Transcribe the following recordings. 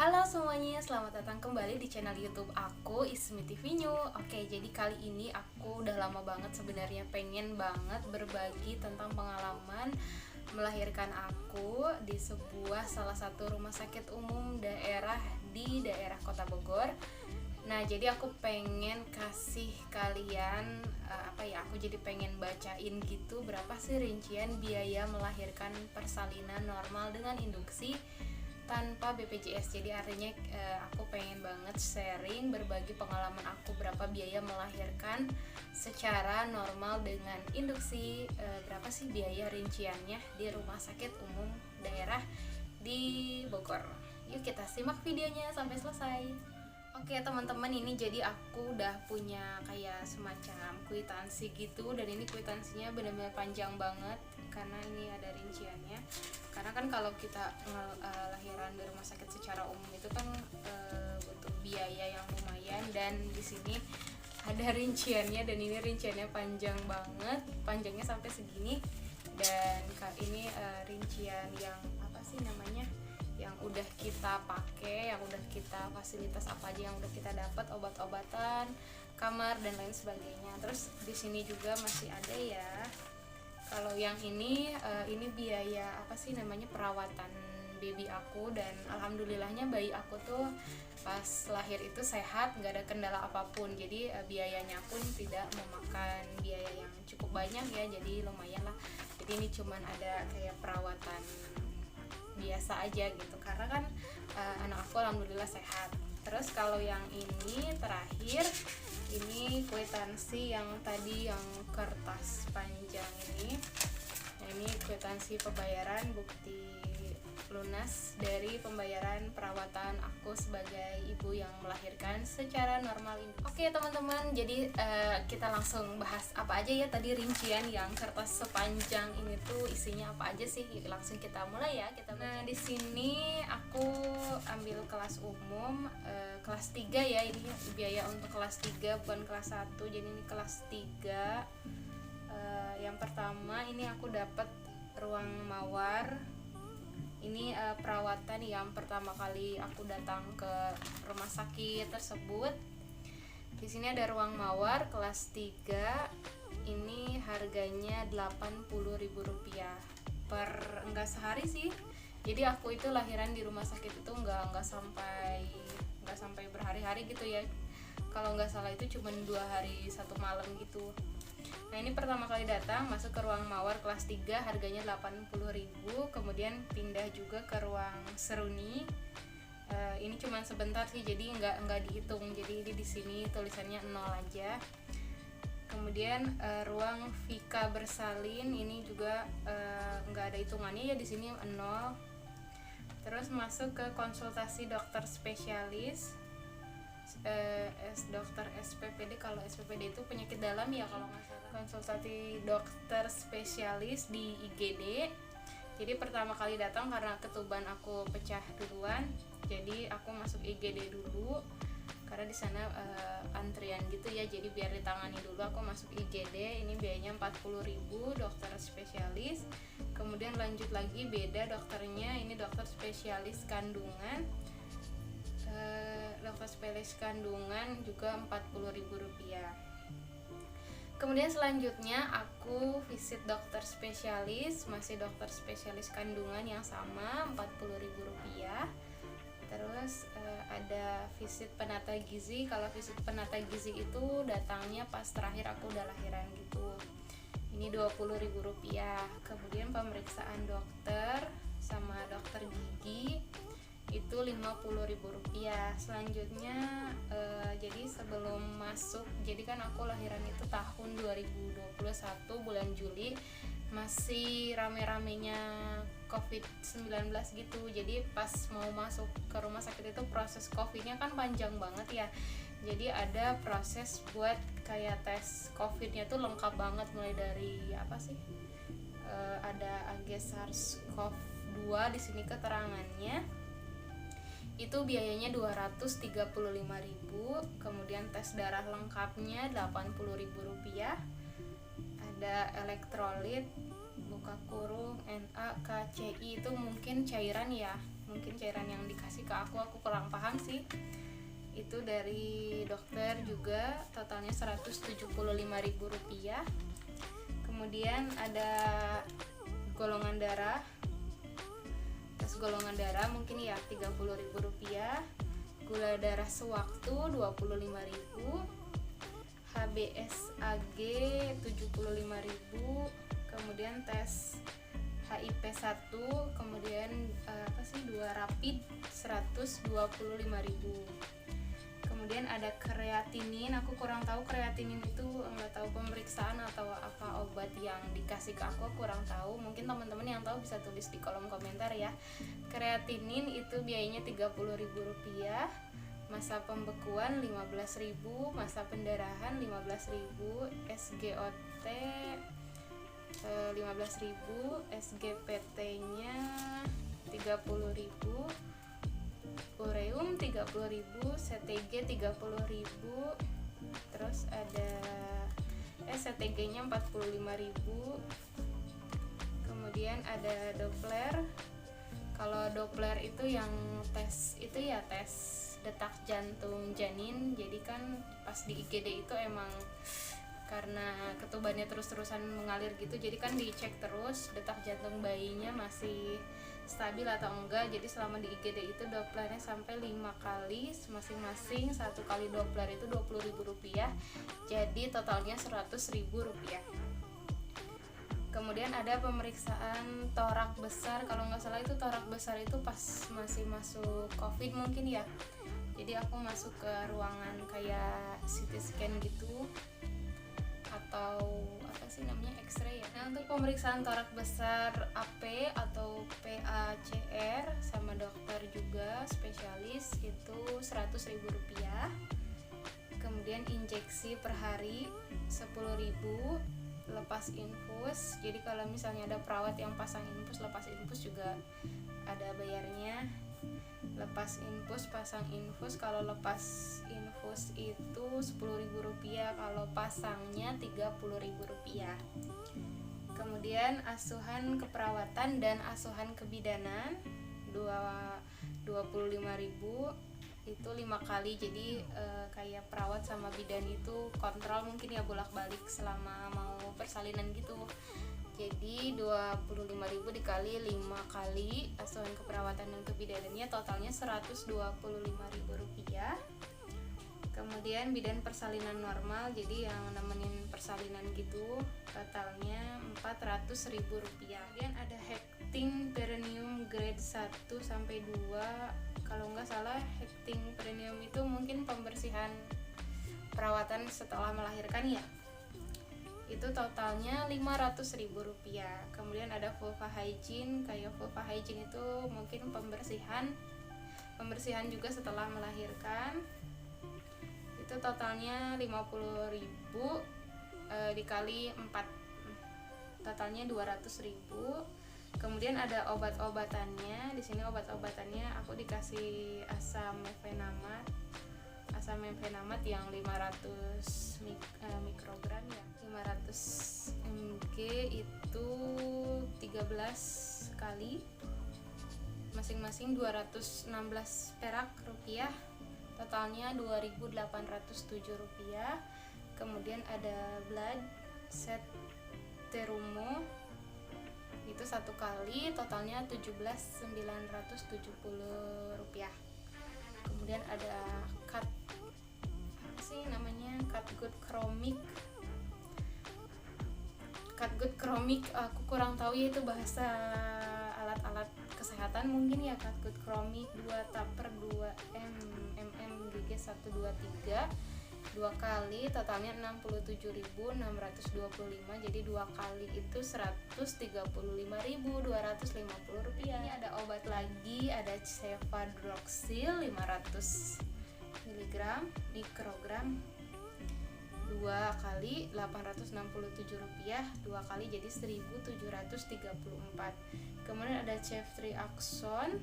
Halo semuanya, selamat datang kembali di channel YouTube aku, Ismi TV New. Oke, jadi kali ini aku udah lama banget sebenarnya pengen banget berbagi tentang pengalaman melahirkan aku di sebuah salah satu rumah sakit umum di daerah Kota Bogor. Nah, jadi aku pengen kasih kalian aku jadi pengen bacain gitu berapa sih rincian biaya melahirkan persalinan normal dengan induksi tanpa BPJS. Jadi artinya aku pengen banget sharing, berbagi pengalaman aku berapa biaya melahirkan secara normal dengan induksi, berapa sih biaya rinciannya di rumah sakit umum daerah di Bogor. Yuk kita simak videonya sampai selesai. Oke teman-teman, ini jadi aku udah punya kayak semacam kwitansi gitu, dan ini kwitansinya benar-benar panjang banget karena ini ada rinciannya. Karena kan kalau kita lahiran di rumah sakit secara umum itu kan butuh biaya yang lumayan, dan di sini ada rinciannya, dan ini rinciannya panjang banget, panjangnya sampai segini. Dan ini rincian yang apa sih namanya, yang udah kita pakai, yang udah kita fasilitas apa aja yang udah kita dapat, obat-obatan, kamar dan lain sebagainya. Terus di sini juga masih ada ya. Kalau yang ini biaya apa sih namanya, perawatan baby aku, dan alhamdulillahnya bayi aku tuh pas lahir itu sehat, nggak ada kendala apapun. Jadi biayanya pun tidak memakan biaya yang cukup banyak ya, jadi lumayan lah. Jadi ini cuman ada kayak perawatan biasa aja gitu, karena kan anak aku alhamdulillah sehat. Terus kalau yang ini terakhir, ini kwitansi yang tadi yang kertas panjang ini. Nah, ini kwitansi pembayaran bukti lunas dari pembayaran perawatan aku sebagai ibu yang melahirkan secara normal ini. Oke teman-teman, jadi kita langsung bahas apa aja ya tadi rincian yang kertas sepanjang ini tuh isinya apa aja sih. Langsung kita mulai ya. Nah, di sini aku ambil kelas umum, kelas 3 ya. Ini biaya untuk kelas 3 bukan kelas 1. Jadi ini kelas 3. Yang pertama ini aku dapat ruang mawar. Ini perawatan yang pertama kali aku datang ke rumah sakit tersebut. Di sini ada ruang mawar kelas 3. Ini harganya Rp80.000 per, enggak sehari sih. Jadi aku itu lahiran di rumah sakit itu enggak sampai berhari-hari gitu ya. Kalau nggak salah itu cuma 2 hari 1 malam gitu. Nah, ini pertama kali datang masuk ke ruang mawar kelas 3 harganya Rp80.000. Kemudian pindah juga ke ruang seruni. Ini cuma sebentar sih, jadi nggak dihitung. Jadi di sini tulisannya 0 aja. Kemudian ruang Vika bersalin ini juga nggak ada hitungannya ya, di sini 0. Terus masuk ke konsultasi dokter spesialis. Dokter SPPD, kalau SPPD itu penyakit dalam ya kalau nggak salah. Konsultasi dokter spesialis di IGD. Jadi pertama kali datang karena ketuban aku pecah duluan, jadi aku masuk IGD dulu karena di sana antrian gitu ya. Jadi biar ditangani dulu aku masuk IGD. Ini biayanya Rp40.000 dokter spesialis. Kemudian lanjut lagi beda dokternya, ini dokter spesialis kandungan. Dokter spesialis kandungan juga Rp40.000. Kemudian selanjutnya aku visit dokter spesialis, masih dokter spesialis kandungan yang sama Rp40.000. Terus ada visit penata gizi. Kalau visit penata gizi itu datangnya pas terakhir aku udah lahiran gitu. Ini Rp20.000. Kemudian pemeriksaan dokter sama dokter gigi itu Rp50.000. Selanjutnya jadi sebelum masuk, jadi kan aku lahiran itu tahun 2021 bulan Juli, masih rame-ramenya COVID-19 gitu. Jadi pas mau masuk ke rumah sakit itu proses COVID-nya kan panjang banget ya. Jadi ada proses buat kayak tes COVID-nya tuh lengkap banget, mulai dari apa sih, ada AG SARS-CoV-2 di sini keterangannya. Itu biayanya Rp235.000. Kemudian tes darah lengkapnya Rp80.000. Ada elektrolit, luka kurung, Na, KCI itu mungkin cairan ya, mungkin cairan yang dikasih ke aku kurang paham sih. Itu dari dokter juga totalnya Rp175.000. Kemudian ada golongan darah, tes golongan darah mungkin ya Rp30.000, gula darah sewaktu Rp25.000, HbSAg 75.000, kemudian tes HIV1, kemudian 2 rapid 125.000. Kemudian ada kreatinin, aku kurang tahu kreatinin itu, nggak tahu pemeriksaan atau apa obat yang dikasih ke aku kurang tahu. Mungkin teman-teman yang tahu bisa tulis di kolom komentar ya. Kreatinin itu biayanya Rp30.000, masa pembekuan 15.000, masa pendarahan 15.000, SGOT 15.000, SGPT-nya 30.000, ureum 30.000, CTG 30.000, terus ada CTG-nya 45.000. Kemudian ada Doppler. Kalau Doppler itu yang tes itu ya tes detak jantung janin. Jadi kan pas di IGD itu emang karena ketubannya terus-terusan mengalir gitu, jadi kan dicek terus detak jantung bayinya masih stabil atau enggak. Jadi selama di IGD itu Dopplernya sampai 5 kali, masing-masing satu kali Doppler itu Rp20.000, jadi totalnya Rp100.000. Kemudian ada pemeriksaan torak besar, kalau nggak salah itu torak besar itu pas masih masuk COVID mungkin ya. Jadi aku masuk ke ruangan kayak CT scan gitu, atau apa sih namanya, X-ray ya. Nah, untuk pemeriksaan torak besar AP atau PACR sama dokter juga spesialis itu Rp100.000. Kemudian injeksi per hari 10.000, lepas infus. Jadi kalau misalnya ada perawat yang pasang infus, lepas infus juga ada bayarnya. Lepas infus, pasang infus, kalau lepas infus itu Rp10.000, kalau pasangnya Rp30.000. Kemudian asuhan keperawatan dan asuhan kebidanan Rp25.000, itu 5 kali. Jadi kayak perawat sama bidan itu kontrol mungkin ya bolak-balik selama mau persalinan gitu. Jadi Rp25.000 dikali 5 kali asuhan keperawatan dan kebidanannya totalnya Rp125.000. Kemudian bidan persalinan normal, jadi yang nemenin persalinan gitu, totalnya Rp400.000. Kemudian ada hekting perineum grade 1 sampai 2. Kalau nggak salah hekting perineum itu mungkin pembersihan perawatan setelah melahirkan ya. Itu totalnya Rp500.000. Kemudian ada vulva hygiene, kayak vulva hygiene itu mungkin pembersihan juga setelah melahirkan. Itu totalnya Rp50.000 dikali 4, totalnya Rp200.000. Kemudian ada obat-obatannya. Di sini obat-obatannya aku dikasih asam mefenamat yang 500 mikrogram ya, 500 mg itu 13 kali, masing-masing Rp216, totalnya Rp2.807. Kemudian ada blood set terumo, itu 1 kali, totalnya Rp17.970. Kemudian ada Catgut Chromic, aku kurang tahu ya itu bahasa alat-alat kesehatan mungkin ya. Catgut Chromic 2 taper 2 mm GG 123 2 kali, totalnya Rp67.625. jadi 2 kali itu Rp135.250. Ini ada obat lagi, ada cefadroxil 500 mikrogram 2 kali Rp867, 2 kali jadi Rp1.734. Kemudian ada ceftriaxone,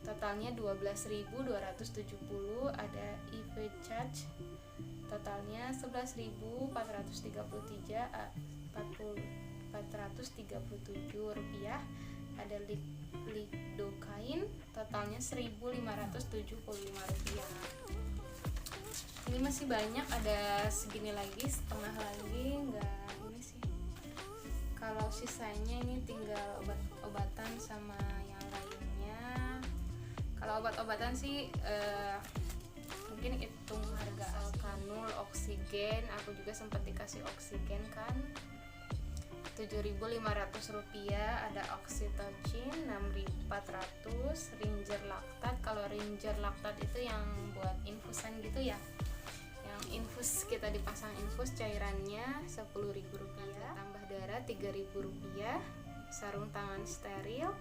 totalnya Rp12.270. Ada Ivecage, totalnya Rp11.437. Ada lidocaine, totalnya Rp1.575. Ini masih banyak, ada segini lagi, setengah lagi, enggak ini sih. Kalau sisanya ini tinggal obat-obatan sama yang lainnya. Kalau obat-obatan sih mungkin hitung harga Alkanul, oksigen, aku juga sempat dikasih oksigen kan, Rp7.500. Ada oxytocin 6.400, Ringer Lactat. Kalau Ringer Lactat itu yang buat infusan gitu ya, yang infus, kita dipasang infus cairannya Rp10.000. Tambah darah Rp3.000. Sarung tangan steril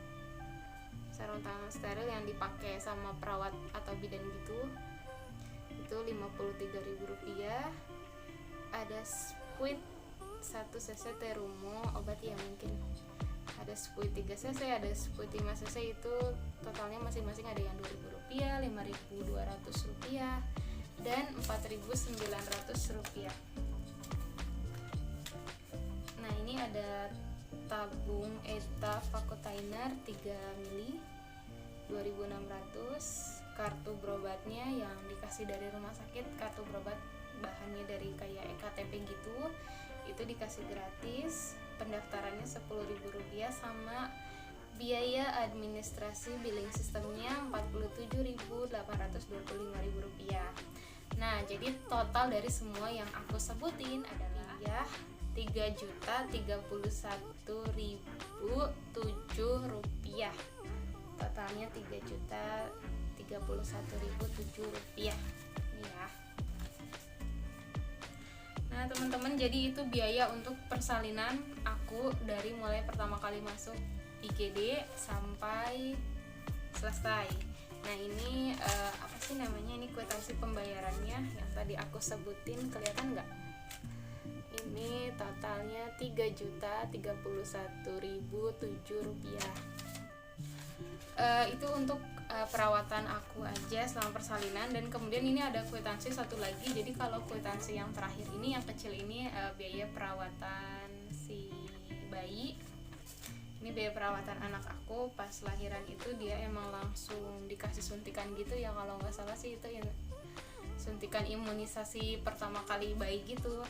yang dipakai sama perawat atau bidan gitu, itu Rp53.000. Ada Spuit 1 cc Terumo, obat ya mungkin. Ada Spuit 3 cc, ada Spuit 5 cc, itu totalnya masing-masing ada yang Rp2.000, Rp5.200, dan Rp4.900. Nah, ini ada tabung Eta Facotiner 3 mili, Rp2.600. Kartu berobatnya yang dikasih dari rumah sakit, kartu berobat bahannya dari kayak EKTP gitu, itu dikasih gratis. Pendaftarannya Rp10.000 sama biaya administrasi billing sistemnya Rp47.825. Nah, jadi total dari semua yang aku sebutin adalah ya Rp3.031.007. Totalnya Rp3.031.007 ini ya. Nah teman-teman, jadi itu biaya untuk persalinan aku dari mulai pertama kali masuk IGD sampai selesai. Nah ini apa sih namanya, ini kwitansi pembayarannya yang tadi aku sebutin, kelihatan nggak? Ini totalnya Rp3.031.007. Itu untuk perawatan aku aja selama persalinan. Dan kemudian ini ada kwitansi satu lagi. Jadi kalau kwitansi yang terakhir ini, yang kecil ini, biaya perawatan si bayi. Ini biaya perawatan anak aku pas lahiran itu, dia emang langsung dikasih suntikan gitu ya, kalau nggak salah sih itu suntikan imunisasi pertama kali bayi gitu.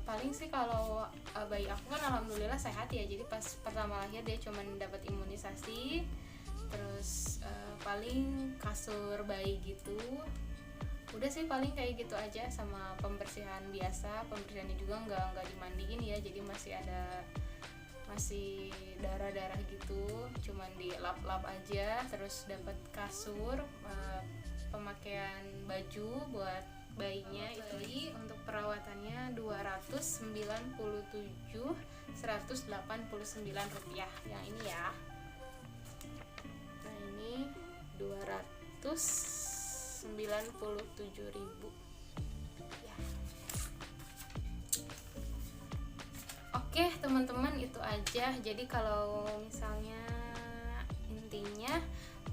Paling sih kalau bayi aku kan alhamdulillah sehat ya, jadi pas pertama lahir dia cuma dapat imunisasi, terus paling kasur bayi gitu, udah sih paling kayak gitu aja, sama pembersihan biasa. Pembersihannya juga nggak dimandiin ya, jadi masih darah gitu, cuman dilap-lap aja. Terus dapat kasur, pemakaian baju buat bayinya itu. Untuk perawatannya Rp297.189 yang ini ya. Nah ini 297.000 ya. Oke teman-teman, itu aja. Jadi kalau misalnya intinya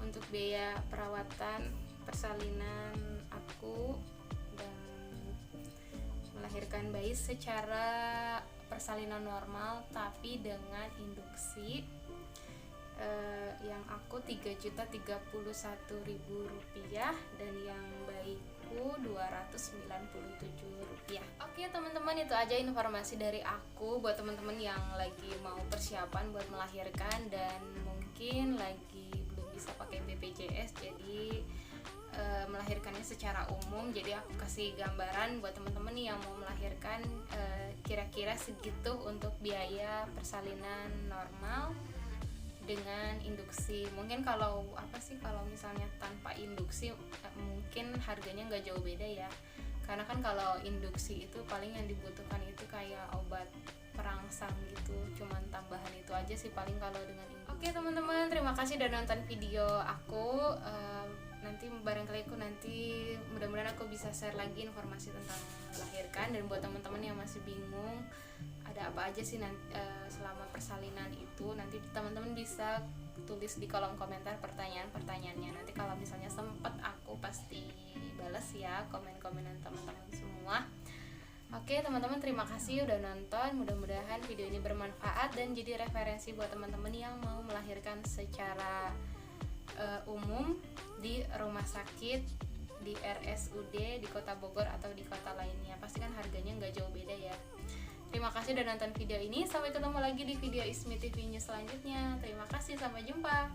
untuk biaya perawatan persalinan aku dan melahirkan bayi secara persalinan normal tapi dengan induksi, yang aku Rp3.031.000 dan yang bayiku Rp297. Oke teman-teman, itu aja informasi dari aku buat teman-teman yang lagi mau persiapan buat melahirkan dan mungkin lagi belum bisa pakai BPJS, jadi melahirkannya secara umum. Jadi aku kasih gambaran buat teman-teman yang mau melahirkan, kira-kira segitu untuk biaya persalinan normal dengan induksi. Mungkin kalau kalau misalnya tanpa induksi mungkin harganya nggak jauh beda ya, karena kan kalau induksi itu paling yang dibutuhkan itu kayak obat perangsang gitu, cuman tambahan itu aja sih paling kalau dengan induksi. Oke teman-teman, terima kasih udah nonton video aku. Nanti barangkali mudah-mudahan aku bisa share lagi informasi tentang melahirkan. Dan buat teman-teman yang masih bingung ada apa aja sih selama persalinan itu, nanti teman-teman bisa tulis di kolom komentar pertanyaannya. Nanti kalau misalnya sempet aku pasti balas ya komen-komenan teman-teman semua. Oke teman-teman, terima kasih udah nonton. Mudah-mudahan video ini bermanfaat dan jadi referensi buat teman-teman yang mau melahirkan secara umum di rumah sakit, di RSUD di kota Bogor atau di kota lainnya. Pasti kan harganya nggak jauh beda ya. Terima kasih udah nonton video ini. Sampai ketemu lagi di video Ismi TV News selanjutnya. Terima kasih, sampai jumpa.